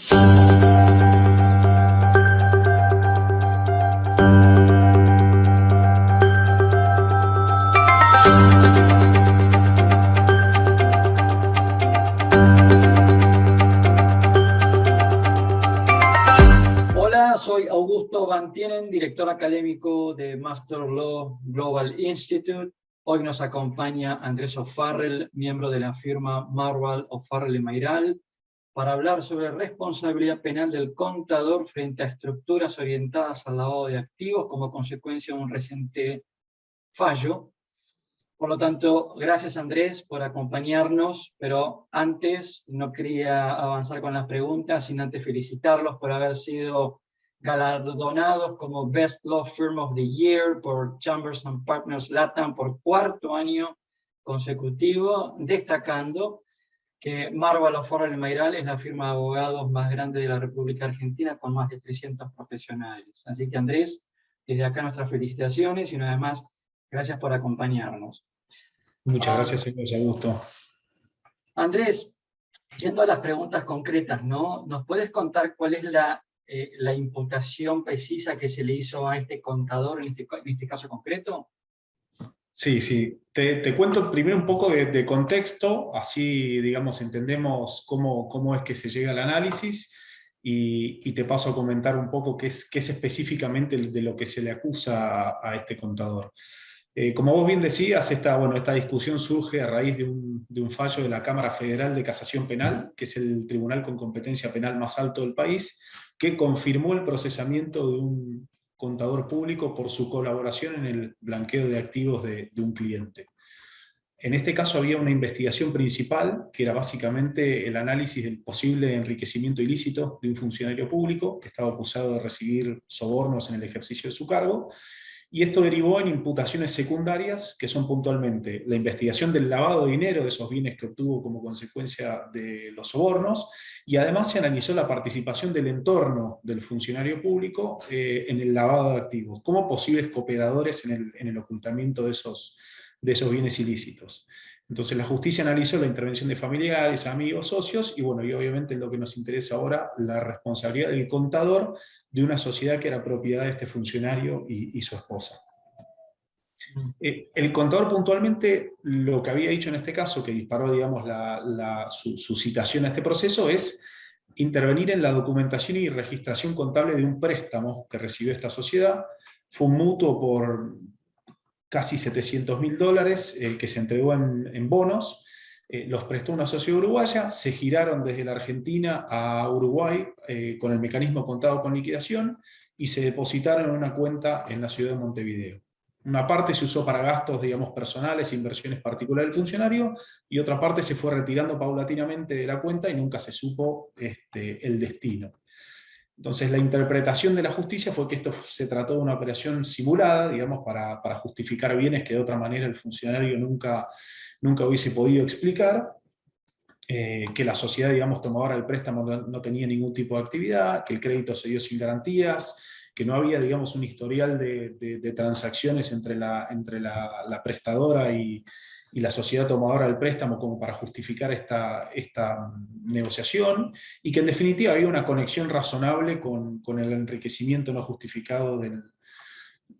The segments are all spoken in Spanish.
Hola, soy Augusto Van Tienen, director académico de Master Law Global Institute. Hoy nos acompaña Andrés O'Farrell, miembro de la firma Marval, O'Farrell y Mayral, para hablar sobre responsabilidad penal del contador frente a estructuras orientadas al lavado de activos como consecuencia de un reciente fallo. Por lo tanto, gracias Andrés por acompañarnos, pero antes no quería avanzar con las preguntas sin antes felicitarlos por haber sido galardonados como Best Law Firm of the Year por Chambers and Partners Latam por cuarto año consecutivo, destacando que Marval, O'Farrell y Mayral es la firma de abogados más grande de la República Argentina con más de 300 profesionales. Así que Andrés, desde acá nuestras felicitaciones y una vez más, gracias por acompañarnos. Muchas gracias, señor Augusto. Andrés, yendo a las preguntas concretas, ¿no? ¿Nos puedes contar cuál es la imputación precisa que se le hizo a este contador en este caso concreto? Sí. Te cuento primero un poco de contexto, así, digamos, entendemos cómo es que se llega al análisis y te paso a comentar un poco qué es específicamente de lo que se le acusa a este contador. Como vos bien decías, esta discusión surge a raíz de un fallo de la Cámara Federal de Casación Penal, que es el tribunal con competencia penal más alto del país, que confirmó el procesamiento de un contador público por su colaboración en el blanqueo de activos de un cliente. En este caso había una investigación principal, que era básicamente el análisis del posible enriquecimiento ilícito de un funcionario público que estaba acusado de recibir sobornos en el ejercicio de su cargo, y esto derivó en imputaciones secundarias, que son puntualmente la investigación del lavado de dinero de esos bienes que obtuvo como consecuencia de los sobornos, y además se analizó la participación del entorno del funcionario público en el lavado de activos, como posibles cooperadores en el ocultamiento de esos bienes ilícitos. Entonces la justicia analizó la intervención de familiares, amigos, socios, y obviamente lo que nos interesa ahora, la responsabilidad del contador de una sociedad que era propiedad de este funcionario y su esposa. El contador puntualmente lo que había dicho en este caso, que disparó, digamos, su citación a este proceso, es intervenir en la documentación y registración contable de un préstamo que recibió esta sociedad. Fue un mutuo por casi $700.000 que se entregó en bonos, los prestó una sociedad uruguaya, se giraron desde la Argentina a Uruguay con el mecanismo contado con liquidación y se depositaron en una cuenta en la ciudad de Montevideo. Una parte se usó para gastos, digamos, personales, inversiones particulares del funcionario, y otra parte se fue retirando paulatinamente de la cuenta y nunca se supo el destino. Entonces la interpretación de la justicia fue que esto se trató de una operación simulada, digamos, para justificar bienes que de otra manera el funcionario nunca hubiese podido explicar, que la sociedad, digamos, tomadora del préstamo no tenía ningún tipo de actividad, que el crédito se dio sin garantías, que no había, digamos, un historial de transacciones entre la prestadora y la sociedad tomadora del préstamo como para justificar esta negociación, y que en definitiva había una conexión razonable con el enriquecimiento no justificado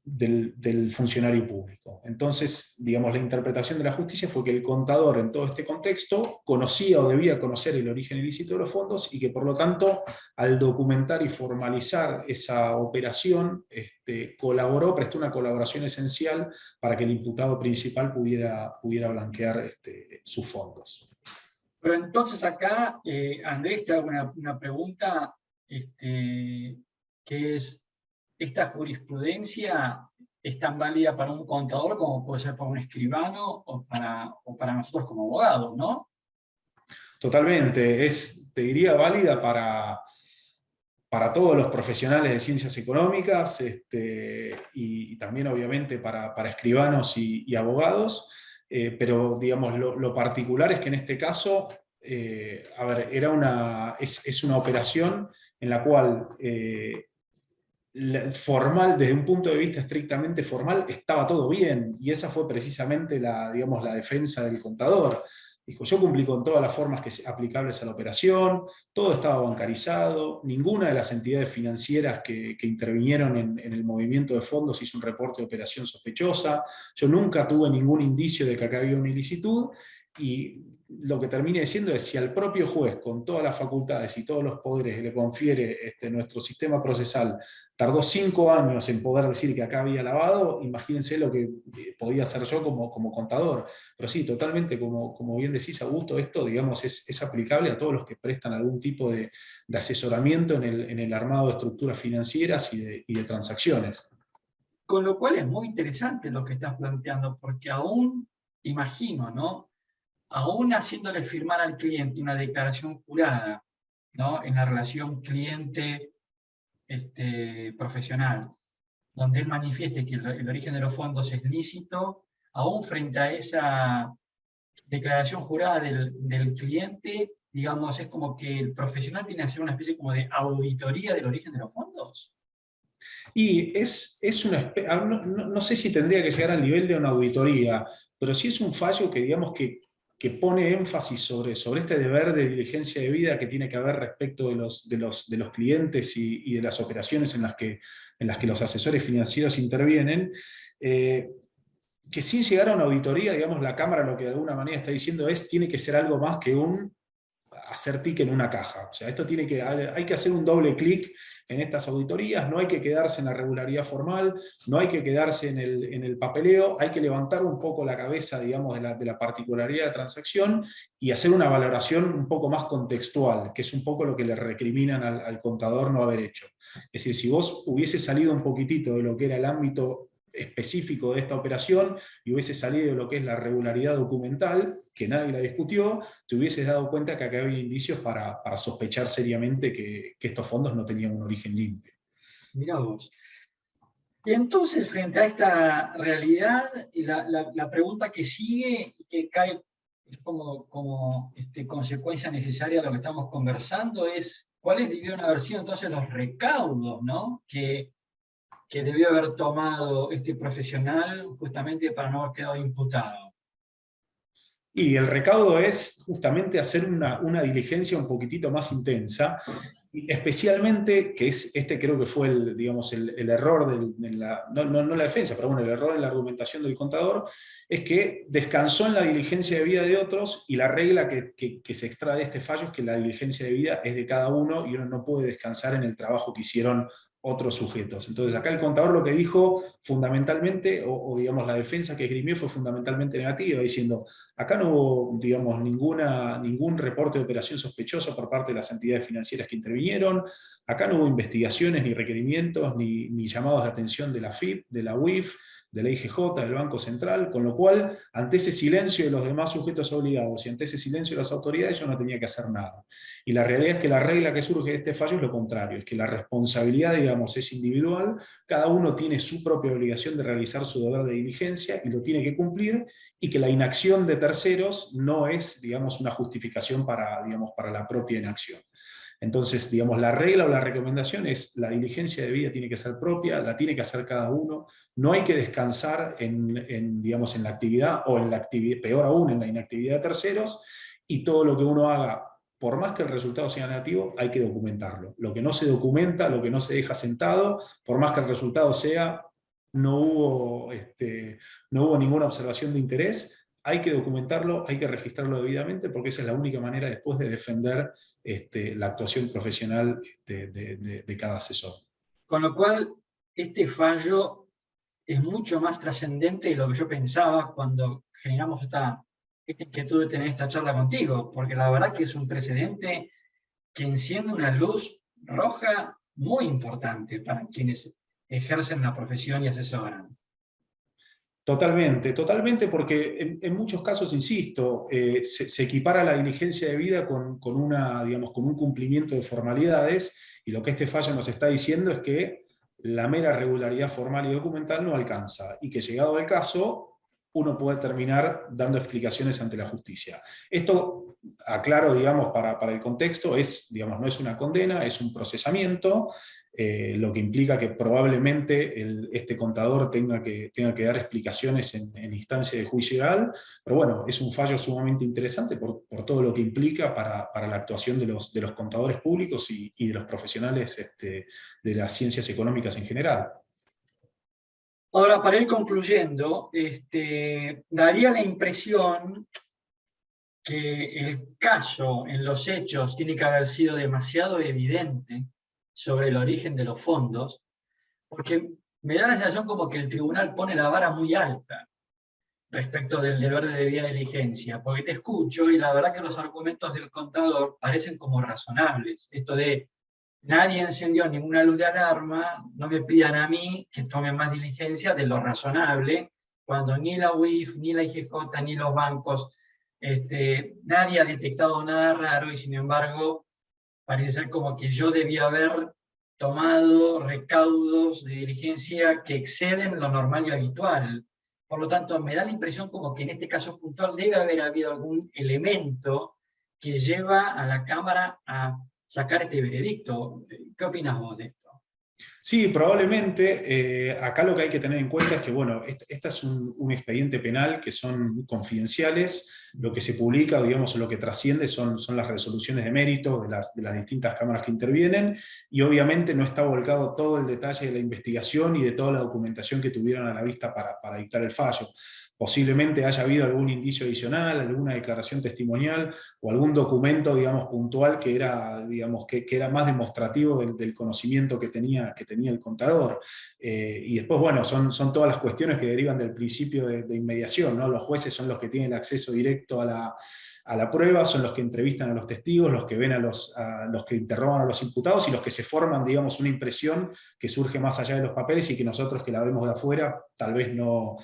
del funcionario público. Entonces, digamos, la interpretación de la justicia fue que el contador en todo este contexto conocía o debía conocer el origen ilícito de los fondos, y que por lo tanto, al documentar y formalizar esa operación, prestó una colaboración esencial para que el imputado principal pudiera blanquear sus fondos. Pero entonces acá, Andrés, te hago una pregunta, que es, ¿esta jurisprudencia es tan válida para un contador como puede ser para un escribano o para nosotros como abogados, no? Totalmente, te diría, válida para todos los profesionales de ciencias económicas, y también obviamente para escribanos y abogados, pero digamos, lo particular es que en este caso, es una operación en la cual formal, desde un punto de vista estrictamente formal, estaba todo bien, y esa fue precisamente la defensa del contador, Dijo, yo cumplí con todas las formas aplicables a la operación, todo estaba bancarizado, ninguna de las entidades financieras que intervinieron en el movimiento de fondos hizo un reporte de operación sospechosa, yo nunca tuve ningún indicio de que acá había una ilicitud, y lo que termine diciendo es, si al propio juez, con todas las facultades y todos los poderes que le confiere nuestro sistema procesal, tardó 5 años en poder decir que acá había lavado, imagínense lo que podía hacer yo como contador. Pero sí, totalmente, como bien decís, Augusto, esto, digamos, es aplicable a todos los que prestan algún tipo de asesoramiento en el armado de estructuras financieras y de transacciones. Con lo cual es muy interesante lo que estás planteando, porque aún, imagino, ¿no? Aún haciéndole firmar al cliente una declaración jurada, ¿no? En la relación cliente-profesional, donde él manifieste que el origen de los fondos es lícito, aún frente a esa declaración jurada del cliente, digamos, es como que el profesional tiene que hacer una especie como de auditoría del origen de los fondos. Y no sé si tendría que llegar al nivel de una auditoría, pero sí es un fallo que, digamos, que pone énfasis sobre este deber de diligencia de vida que tiene que haber respecto de los clientes y de las operaciones en las que los asesores financieros intervienen, que sin llegar a una auditoría, digamos, la Cámara lo que de alguna manera está diciendo es, tiene que ser algo más que hacer tic en una caja. O sea, hay que hacer un doble clic en estas auditorías, no hay que quedarse en la regularidad formal, no hay que quedarse en el papeleo, hay que levantar un poco la cabeza, digamos, de la particularidad de transacción y hacer una valoración un poco más contextual, que es un poco lo que le recriminan al contador no haber hecho. Es decir, si vos hubiese salido un poquitito de lo que era el ámbito específico de esta operación y hubiese salido de lo que es la regularidad documental, que nadie la discutió, te hubieses dado cuenta que acá había indicios para sospechar seriamente que estos fondos no tenían un origen limpio. Mirá vos. Y entonces, frente a esta realidad, la pregunta que sigue, que cae como consecuencia necesaria de lo que estamos conversando, es cuáles debieron haber sido entonces los recaudos, ¿no? que debió haber tomado este profesional justamente para no haber quedado imputado. Y el recaudo es justamente hacer una diligencia un poquitito más intensa, especialmente, que es creo que fue el error, no la defensa, pero bueno, el error en la argumentación del contador, es que descansó en la diligencia de vida de otros, y la regla que se extrae de este fallo es que la diligencia de vida es de cada uno y uno no puede descansar en el trabajo que hicieron otros sujetos. Entonces acá el contador lo que dijo fundamentalmente, o digamos la defensa que esgrimió fue fundamentalmente negativa, diciendo, acá no hubo, digamos, ningún reporte de operación sospechoso por parte de las entidades financieras que intervinieron, acá no hubo investigaciones, ni requerimientos, ni llamados de atención de la FIP, de la UIF, de la IGJ, del Banco Central, con lo cual, ante ese silencio de los demás sujetos obligados y ante ese silencio de las autoridades, yo no tenía que hacer nada. Y la realidad es que la regla que surge de este fallo es lo contrario, es que la responsabilidad, digamos, es individual, cada uno tiene su propia obligación de realizar su deber de diligencia y lo tiene que cumplir, y que la inacción de terceros no es, digamos, una justificación para la propia inacción. Entonces, digamos, la regla o la recomendación es la diligencia de vida tiene que ser propia, la tiene que hacer cada uno, no hay que descansar digamos, en la actividad o peor aún, en la inactividad de terceros, y todo lo que uno haga, por más que el resultado sea negativo, hay que documentarlo. Lo que no se documenta, lo que no se deja sentado, por más que el resultado sea no hubo ninguna observación de interés, hay que documentarlo, hay que registrarlo debidamente, porque esa es la única manera después de defender la actuación profesional de cada asesor. Con lo cual, este fallo es mucho más trascendente de lo que yo pensaba cuando generamos esta inquietud de tener esta charla contigo, porque la verdad que es un precedente que enciende una luz roja muy importante para quienes ejercen la profesión y asesoran. Totalmente, totalmente, porque en muchos casos, insisto, se equipara la diligencia de vida con un cumplimiento de formalidades, y lo que este fallo nos está diciendo es que la mera regularidad formal y documental no alcanza, y que llegado el caso, uno puede terminar dando explicaciones ante la justicia. Esto, aclaro, digamos, para el contexto, no es una condena, es un procesamiento. lo que implica que probablemente este contador tenga que dar explicaciones en instancia de juicio oral, pero bueno, es un fallo sumamente interesante por todo lo que implica para la actuación de los contadores públicos y de los profesionales de las ciencias económicas en general. Ahora, para ir concluyendo, daría la impresión que el caso en los hechos tiene que haber sido demasiado evidente sobre el origen de los fondos, porque me da la sensación como que el tribunal pone la vara muy alta respecto del deber de debida diligencia, porque te escucho y la verdad que los argumentos del contador parecen como razonables. Esto de nadie encendió ninguna luz de alarma, no me pidan a mí que tome más diligencia de lo razonable, cuando ni la UIF, ni la IGJ, ni los bancos, nadie ha detectado nada raro y sin embargo parece ser como que yo debía haber tomado recaudos de diligencia que exceden lo normal y habitual. Por lo tanto, me da la impresión como que en este caso puntual debe haber habido algún elemento que lleva a la Cámara a sacar este veredicto. ¿Qué opinas vos de esto? Sí, probablemente. Acá lo que hay que tener en cuenta es que, bueno, este es un expediente penal que son confidenciales. Lo que se publica, digamos, o lo que trasciende son las resoluciones de mérito de las distintas cámaras que intervienen, y obviamente no está volcado todo el detalle de la investigación y de toda la documentación que tuvieron a la vista para dictar el fallo. Posiblemente haya habido algún indicio adicional, alguna declaración testimonial o algún documento, digamos, puntual que era, digamos, que era más demostrativo del conocimiento que tenía el contador. Y después, bueno, son todas las cuestiones que derivan del principio de inmediación, ¿no? Los jueces son los que tienen acceso directo a la prueba, son los que entrevistan a los testigos, los que ven a los que interrogan a los imputados y los que se forman, digamos, una impresión que surge más allá de los papeles y que nosotros que la vemos de afuera tal vez no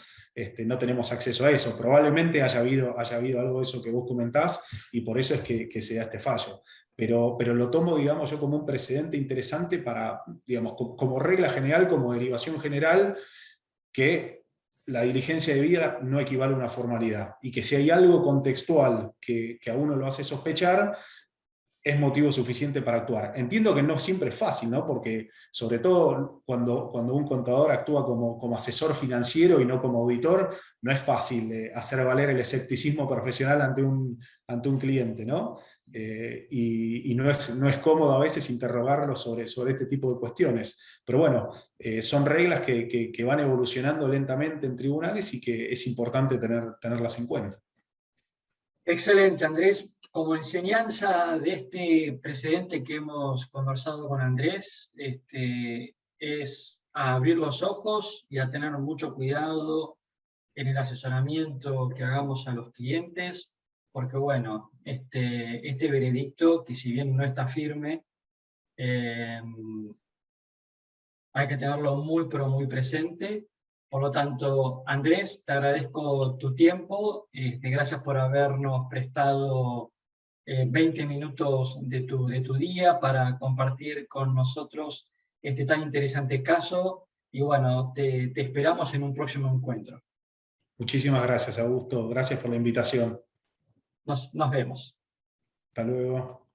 tenemos acceso a eso. Probablemente haya habido algo de eso que vos comentás y por eso es que se da este fallo. Pero lo tomo, digamos, yo como un precedente interesante para, digamos, como regla general, como derivación general, que la diligencia debida no equivale a una formalidad, y que si hay algo contextual que a uno lo hace sospechar, es motivo suficiente para actuar. Entiendo que no siempre es fácil, ¿no? Porque sobre todo cuando un contador actúa como asesor financiero y no como auditor, no es fácil hacer valer el escepticismo profesional ante un cliente, ¿no? Y no es cómodo a veces interrogarlo sobre este tipo de cuestiones. Pero bueno, son reglas que van evolucionando lentamente en tribunales y que es importante tenerlas en cuenta. Excelente, Andrés. Como enseñanza de este precedente que hemos conversado con Andrés, es a abrir los ojos y a tener mucho cuidado en el asesoramiento que hagamos a los clientes, porque bueno, este veredicto, que si bien no está firme, hay que tenerlo muy, pero muy presente. Por lo tanto, Andrés, te agradezco tu tiempo, gracias por habernos prestado 20 minutos de tu día para compartir con nosotros este tan interesante caso, y bueno, te esperamos en un próximo encuentro. Muchísimas gracias, Augusto. Gracias por la invitación. Nos vemos. Hasta luego.